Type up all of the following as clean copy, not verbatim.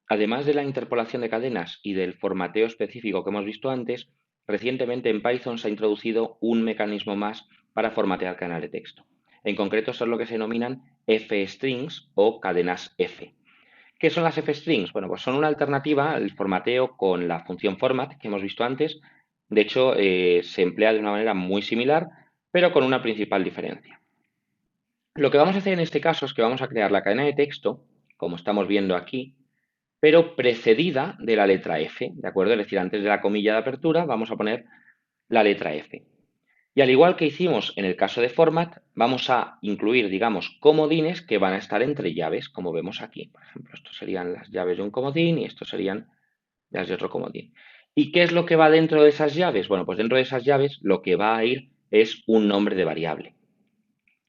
Además de la interpolación de cadenas y del formateo específico que hemos visto antes, recientemente en Python se ha introducido un mecanismo más para formatear cadenas de texto. En concreto son lo que se denominan f-strings o cadenas F. ¿Qué son las f-strings? Bueno, pues son una alternativa al formateo con la función format que hemos visto antes. De hecho, se emplea de una manera muy similar, pero con una principal diferencia. Lo que vamos a hacer en este caso es que vamos a crear la cadena de texto, como estamos viendo aquí, pero precedida de la letra F, ¿de acuerdo? Es decir, antes de la comilla de apertura vamos a poner la letra F. Y al igual que hicimos en el caso de format, vamos a incluir, digamos, comodines que van a estar entre llaves, como vemos aquí. Por ejemplo, estos serían las llaves de un comodín y estos serían las de otro comodín. ¿Y qué es lo que va dentro de esas llaves? Bueno, pues dentro de esas llaves lo que va a ir es un nombre de variable.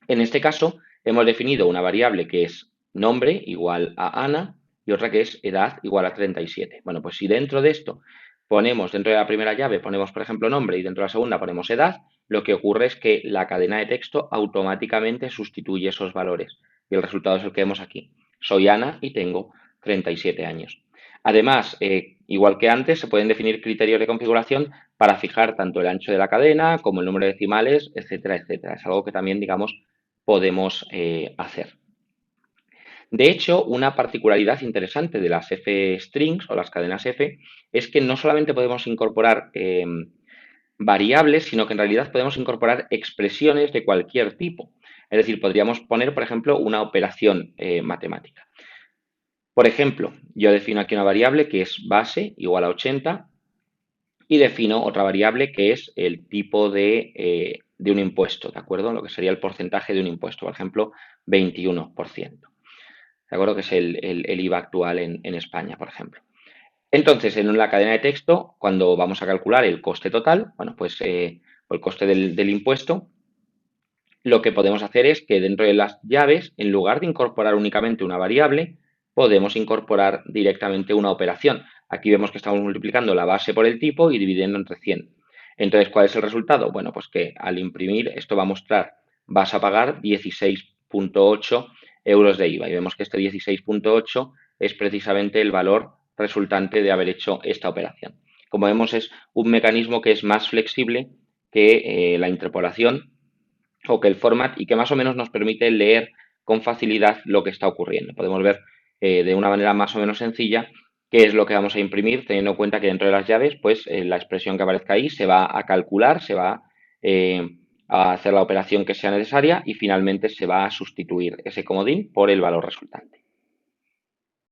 En este caso, hemos definido una variable que es nombre igual a Ana y otra que es edad igual a 37. Bueno, pues si dentro de esto ponemos, dentro de la primera llave ponemos, por ejemplo, nombre y dentro de la segunda ponemos edad, lo que ocurre es que la cadena de texto automáticamente sustituye esos valores. Y el resultado es el que vemos aquí. Soy Ana y tengo 37 años. Además, igual que antes, se pueden definir criterios de configuración para fijar tanto el ancho de la cadena como el número de decimales, etcétera, etcétera. Es algo que también, digamos, podemos hacer. De hecho, una particularidad interesante de las f-strings o las cadenas f es que no solamente podemos incorporar variables, sino que en realidad podemos incorporar expresiones de cualquier tipo. Es decir, podríamos poner, por ejemplo, una operación matemática. Por ejemplo, yo defino aquí una variable que es base igual a 80 y defino otra variable que es el tipo de un impuesto, ¿de acuerdo? Lo que sería el porcentaje de un impuesto, por ejemplo, 21%, ¿de acuerdo? Que es el IVA actual en España, por ejemplo. Entonces, en la cadena de texto, cuando vamos a calcular el coste total, bueno, pues o el coste del impuesto, lo que podemos hacer es que dentro de las llaves, en lugar de incorporar únicamente una variable, podemos incorporar directamente una operación. Aquí vemos que estamos multiplicando la base por el tipo y dividiendo entre 100. Entonces, ¿cuál es el resultado? Bueno, pues que al imprimir esto va a mostrar, vas a pagar 16,8 euros de IVA. Y vemos que este 16,8 es precisamente el valor resultante de haber hecho esta operación. Como vemos, es un mecanismo que es más flexible que la interpolación o que el format y que más o menos nos permite leer con facilidad lo que está ocurriendo. Podemos ver de una manera más o menos sencilla qué es lo que vamos a imprimir, teniendo en cuenta que dentro de las llaves, pues la expresión que aparezca ahí se va a calcular, se va a hacer la operación que sea necesaria y finalmente se va a sustituir ese comodín por el valor resultante.